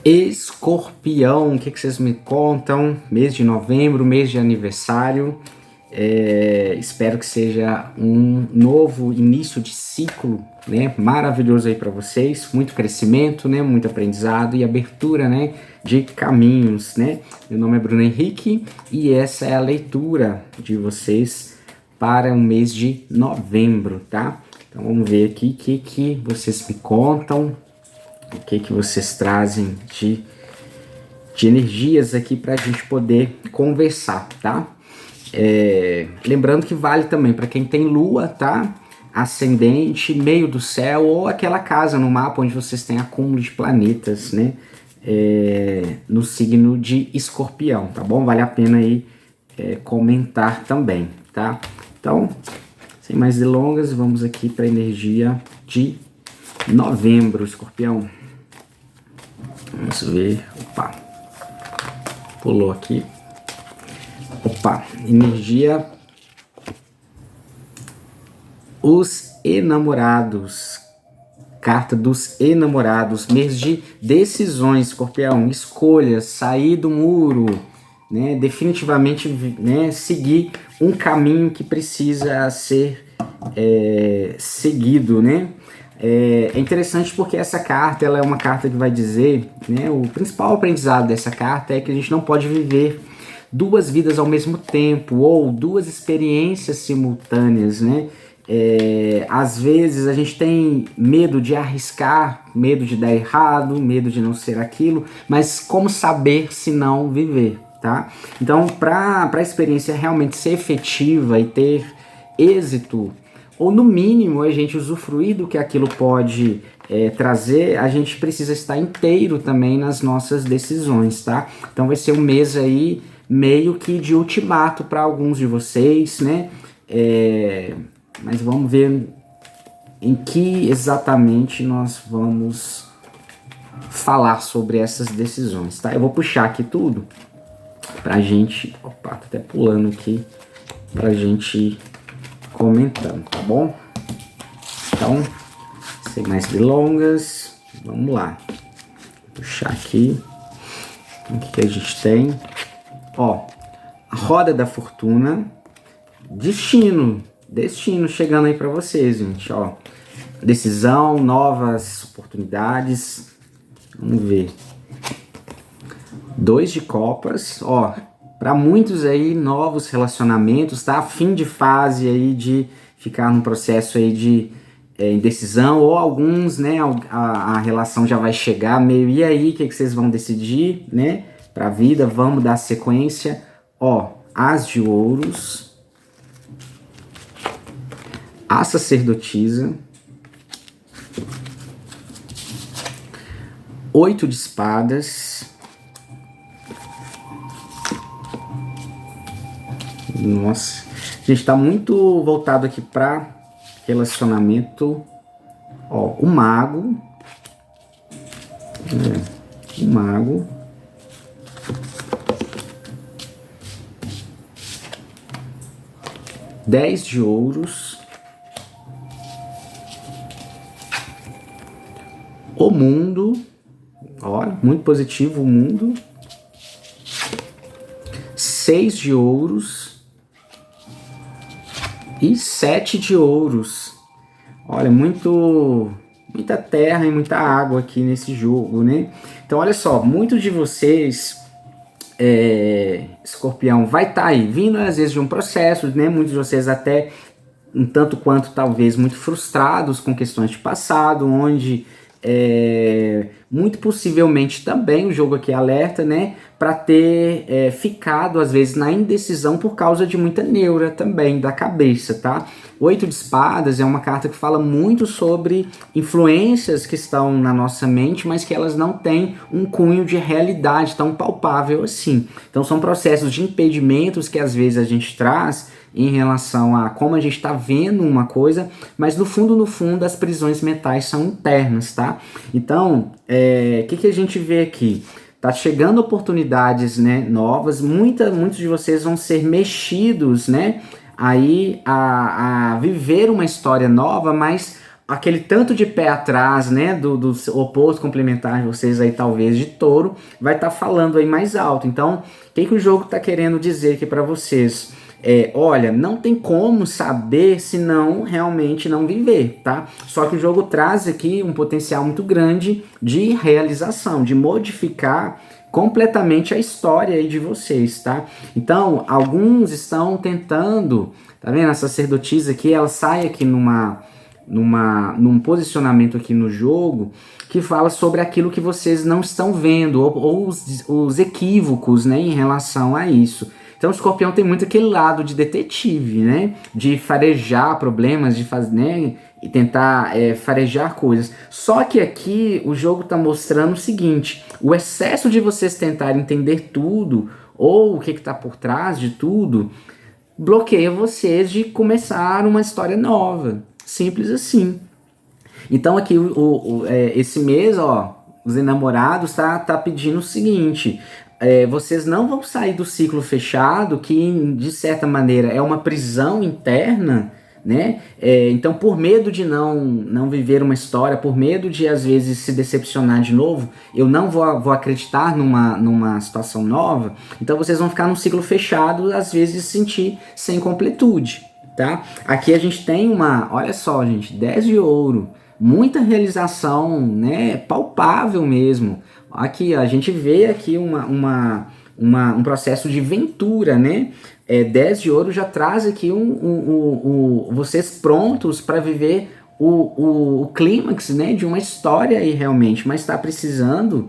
Escorpião, o que vocês me contam? Mês de novembro, mês de aniversário. Espero que seja um novo início de ciclo, né? Maravilhoso aí para vocês. Muito crescimento, né? Muito aprendizado e abertura, né? De caminhos, né? Meu nome é Bruno Henrique e essa é a leitura de vocês para o mês de novembro, tá? Então vamos ver aqui o que vocês me contam. O que vocês trazem de energias aqui para a gente poder conversar, tá? Lembrando que vale também para quem tem lua, tá? Ascendente, meio do céu ou aquela casa no mapa onde vocês têm acúmulo de planetas, né? No signo de Escorpião, tá bom? Vale a pena aí comentar também, tá? Então, sem mais delongas, vamos aqui para a energia de novembro, Escorpião. Vamos ver. Opa. Pulou aqui. Opa. Energia. Os enamorados. Carta dos enamorados. Mês de decisões, Escorpião. Escolhas. Sair do muro. Né? Definitivamente, né? Seguir um caminho que precisa ser seguido, né? É interessante porque essa carta ela é uma carta que vai dizer, né, o principal aprendizado dessa carta é que a gente não pode viver duas vidas ao mesmo tempo ou duas experiências simultâneas, né? Às vezes a gente tem medo de arriscar, medo de dar errado, medo de não ser aquilo, mas como saber se não viver, tá? Então, para a experiência realmente ser efetiva e ter êxito, ou no mínimo a gente usufruir do que aquilo pode trazer, a gente precisa estar inteiro também nas nossas decisões, tá? Então vai ser um mês aí meio que de ultimato para alguns de vocês, né? Mas vamos ver em que exatamente nós vamos falar sobre essas decisões, tá? Eu vou puxar aqui tudo pra gente... Opa, tô até pulando aqui pra gente comentando, tá bom? Então, sem mais delongas, vamos lá. Vou puxar aqui. O que a gente tem? Ó, a roda da fortuna, destino chegando aí para vocês, gente, ó. Decisão, novas oportunidades. Vamos ver. 2 de copas, ó. Para muitos aí, novos relacionamentos, tá? Fim de fase aí de ficar num processo aí de indecisão, ou alguns, né? A relação já vai chegar meio, e aí, o que vocês vão decidir, né? Pra vida, vamos dar sequência. Ó, As de Ouros, a Sacerdotisa, 8 de Espadas. Nossa, a gente tá muito voltado aqui para relacionamento. Ó, o Mago. O Mago. Dez de Ouros. O Mundo. Ó, muito positivo o Mundo. 6 de Ouros. E 7 de Ouros. Olha, muita terra e muita água aqui nesse jogo, né? Então, olha só, muitos de vocês, Escorpião, vai estar aí, vindo às vezes de um processo, né? Muitos de vocês até um tanto quanto talvez muito frustrados com questões de passado, onde muito possivelmente também o jogo aqui alerta, né, para ter ficado às vezes na indecisão por causa de muita neura também da cabeça, tá? 8 de Espadas é uma carta que fala muito sobre influências que estão na nossa mente, mas que elas não têm um cunho de realidade tão palpável assim. Então são processos de impedimentos que às vezes a gente traz em relação a como a gente está vendo uma coisa, mas no fundo, as prisões mentais são internas, tá? Então, que a gente vê aqui? Tá chegando oportunidades, né, novas, muitos de vocês vão ser mexidos, né, aí a viver uma história nova, mas aquele tanto de pé atrás, né, do oposto complementar de vocês aí, talvez de touro, vai estar falando aí mais alto. Então, o que o jogo está querendo dizer aqui para vocês? Olha, não tem como saber se não realmente não viver, tá? Só que o jogo traz aqui um potencial muito grande de realização, de modificar completamente a história aí de vocês, tá? Então, alguns estão tentando, tá vendo? A sacerdotisa aqui, ela sai aqui num posicionamento aqui no jogo que fala sobre aquilo que vocês não estão vendo, ou os equívocos, né, em relação a isso. Então o escorpião tem muito aquele lado de detetive, né? De farejar problemas, de fazer, né? E tentar farejar coisas. Só que aqui o jogo está mostrando o seguinte: o excesso de vocês tentarem entender tudo, ou o que está por trás de tudo, bloqueia vocês de começar uma história nova. Simples assim. Então aqui esse mês, ó, os enamorados tá pedindo o seguinte: vocês não vão sair do ciclo fechado, que de certa maneira é uma prisão interna, né? Então, por medo de não viver uma história, por medo de às vezes se decepcionar de novo, eu não vou acreditar numa situação nova. Então, vocês vão ficar num ciclo fechado, às vezes sentir sem completude, tá? Aqui a gente tem olha só, gente, 10 de ouro, muita realização, né? Palpável mesmo. Aqui, ó, a gente vê aqui um processo de ventura, né? 10 de ouro já traz aqui vocês prontos para viver o clímax, né, de uma história aí realmente, mas está precisando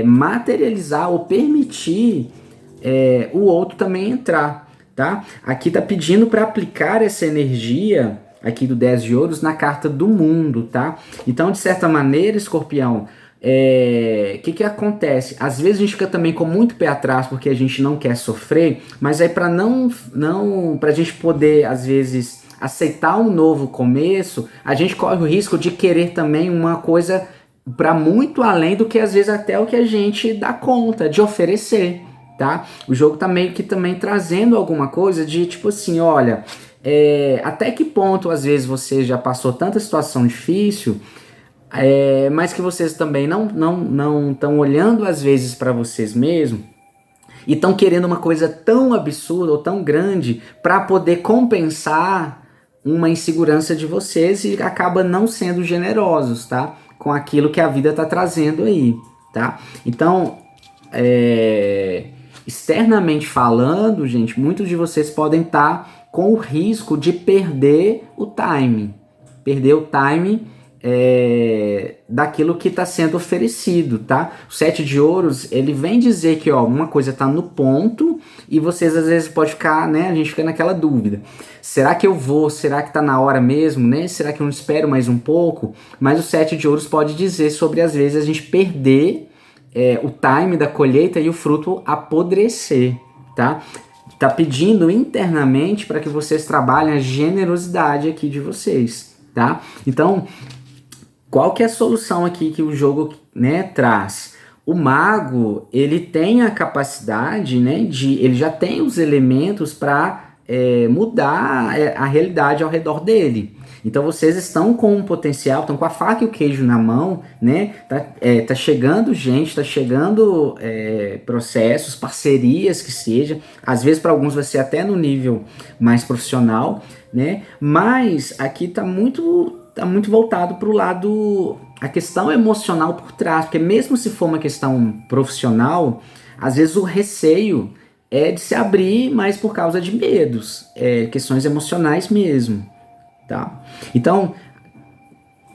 materializar ou permitir o outro também entrar, tá? Aqui tá pedindo para aplicar essa energia aqui do 10 de ouros na carta do mundo, tá? Então, de certa maneira, escorpião, que acontece? Às vezes a gente fica também com muito pé atrás porque a gente não quer sofrer, mas aí para pra gente poder, às vezes, aceitar um novo começo, a gente corre o risco de querer também uma coisa para muito além do que às vezes até o que a gente dá conta de oferecer, tá? O jogo tá meio que também trazendo alguma coisa de tipo assim, olha, até que ponto às vezes você já passou tanta situação difícil, mas que vocês também não estão olhando às vezes para vocês mesmos e estão querendo uma coisa tão absurda ou tão grande para poder compensar uma insegurança de vocês e acaba não sendo generosos, tá? Com aquilo que a vida está trazendo aí, tá? Então, externamente falando, gente, muitos de vocês podem estar com o risco de perder o timing daquilo que está sendo oferecido, tá? O 7 de ouros, ele vem dizer que, ó, uma coisa está no ponto e vocês às vezes podem ficar, né? A gente fica naquela dúvida. Será que eu vou? Será que está na hora mesmo, né? Será que eu não espero mais um pouco? Mas o 7 de ouros pode dizer sobre, às vezes, a gente perder o time da colheita e o fruto apodrecer, tá? Tá pedindo internamente para que vocês trabalhem a generosidade aqui de vocês, tá? Então, qual que é a solução aqui que o jogo, né, traz? O mago, ele tem a capacidade, né, ele já tem os elementos para mudar a realidade ao redor dele. Então vocês estão com um potencial, estão com a faca e o queijo na mão, né? Tá chegando gente, tá chegando processos, parcerias que seja. Às vezes para alguns vai ser até no nível mais profissional, né? Mas aqui tá muito voltado para o lado, a questão emocional por trás, porque mesmo se for uma questão profissional, às vezes o receio é de se abrir, mas por causa de medos, questões emocionais mesmo, tá? Então,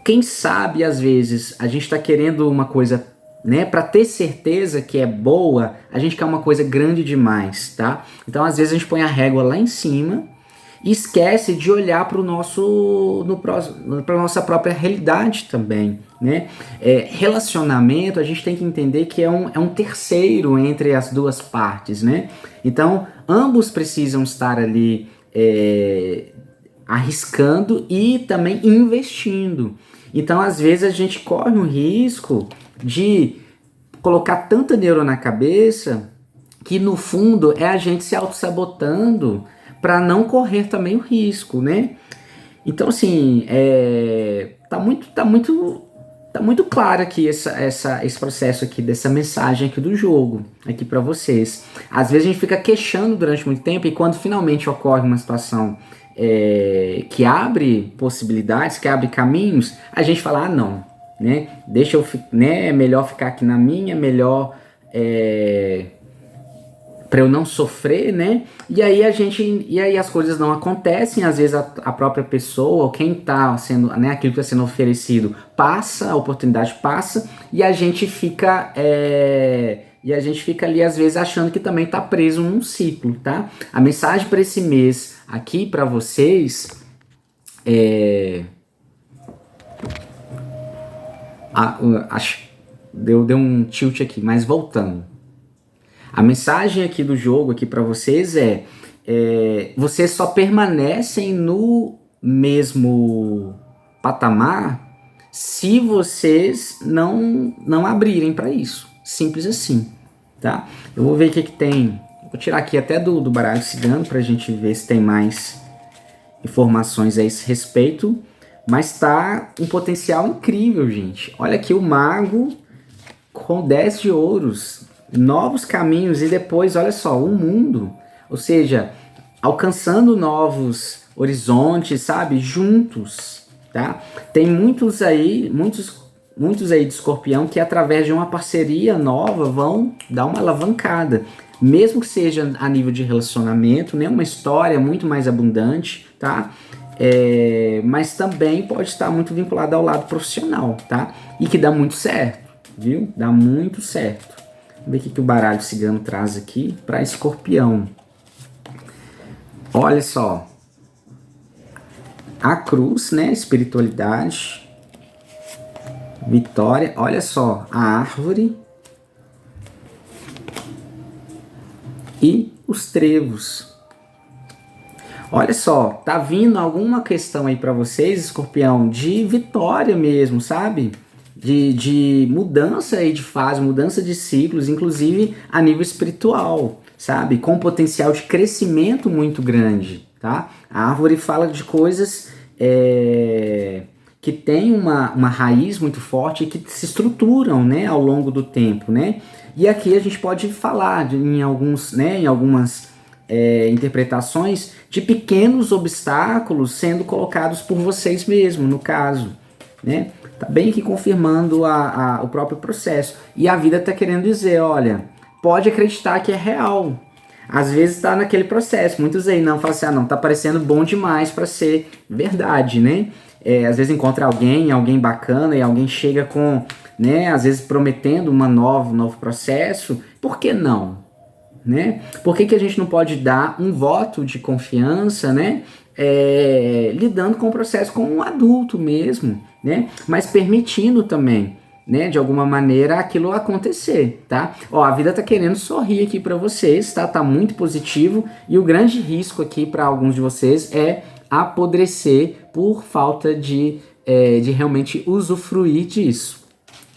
quem sabe às vezes a gente está querendo uma coisa, né, para ter certeza que é boa, a gente quer uma coisa grande demais, tá? Então, às vezes a gente põe a régua lá em cima e esquece de olhar para a nossa própria realidade também, né? Relacionamento, a gente tem que entender que é um terceiro entre as duas partes, né? Então, ambos precisam estar ali arriscando e também investindo. Então, às vezes, a gente corre um risco de colocar tanta neuro na cabeça que, no fundo, é a gente se auto-sabotando para não correr também o risco, né? Então, assim, tá muito claro aqui esse processo aqui, dessa mensagem aqui do jogo, aqui para vocês. Às vezes a gente fica queixando durante muito tempo e quando finalmente ocorre uma situação que abre possibilidades, que abre caminhos, a gente fala, não, né? É melhor ficar aqui na minha, melhor para eu não sofrer, né? E aí as coisas não acontecem, às vezes a própria pessoa, ou quem tá sendo, né, aquilo que está sendo oferecido, passa, a oportunidade passa, e a gente fica ali às vezes achando que também tá preso num ciclo, tá? A mensagem para esse mês aqui para vocês deu um tilt aqui, mas voltando. A mensagem aqui do jogo aqui para vocês vocês só permanecem no mesmo patamar se vocês não abrirem para isso. Simples assim, tá? Eu vou ver o que tem. Vou tirar aqui até do baralho cigano para a gente ver se tem mais informações a esse respeito. Mas tá um potencial incrível, gente. Olha aqui o mago com 10 de ouros. Novos caminhos e depois, olha só, o mundo, ou seja, alcançando novos horizontes, sabe, juntos, tá? Tem muitos aí de Escorpião que através de uma parceria nova vão dar uma alavancada, mesmo que seja a nível de relacionamento, né, uma história muito mais abundante, tá? Mas também pode estar muito vinculado ao lado profissional, tá? E que dá muito certo, viu? Dá muito certo. Vamos ver o que o baralho cigano traz aqui para Escorpião. Olha só. A cruz, né? Espiritualidade. Vitória. Olha só. A árvore. E os trevos. Olha só. Tá vindo alguma questão aí para vocês, Escorpião, de vitória mesmo, sabe? De mudança aí de fase, mudança de ciclos, inclusive a nível espiritual, sabe? Com potencial de crescimento muito grande, tá? A árvore fala de coisas que tem uma raiz muito forte e que se estruturam, né, ao longo do tempo, né? E aqui a gente pode falar em algumas interpretações de pequenos obstáculos sendo colocados por vocês mesmos, no caso, né? Tá bem aqui confirmando o próprio processo. E a vida tá querendo dizer, olha, pode acreditar que é real. Às vezes tá naquele processo. Muitos aí não falam assim, não, tá parecendo bom demais para ser verdade, né? Às vezes encontra alguém bacana e alguém chega com, né, às vezes prometendo um novo processo. Por que não? Né? Por que a gente não pode dar um voto de confiança, né? Lidando com o processo como um adulto mesmo, né? Mas permitindo também, né, de alguma maneira aquilo acontecer, tá? Ó, a vida tá querendo sorrir aqui para vocês, tá? Tá muito positivo e o grande risco aqui para alguns de vocês é apodrecer por falta de realmente usufruir disso,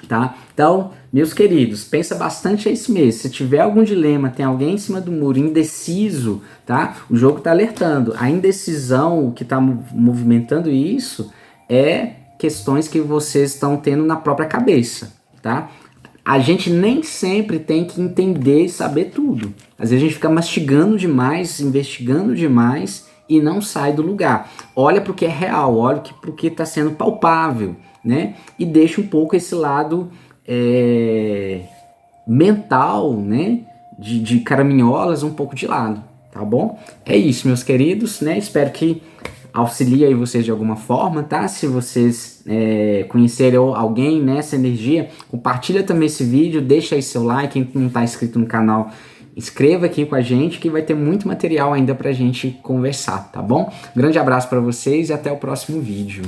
tá? Então, meus queridos, pensa bastante esse mês. Se tiver algum dilema, tem alguém em cima do muro indeciso, tá? O jogo tá alertando. A indecisão, o que tá movimentando isso é questões que vocês estão tendo na própria cabeça, tá? A gente nem sempre tem que entender e saber tudo. Às vezes a gente fica mastigando demais, investigando demais e não sai do lugar. Olha para o que é real, olha para o que está sendo palpável, né? E deixa um pouco esse lado mental, né? De caraminholas um pouco de lado, tá bom? É isso, meus queridos, né? Espero que auxilie aí vocês de alguma forma, tá? Se vocês conhecerem alguém nessa energia, compartilha também esse vídeo, deixa aí seu like, quem não tá inscrito no canal, inscreva aqui com a gente que vai ter muito material ainda pra gente conversar, tá bom? Grande abraço para vocês e até o próximo vídeo.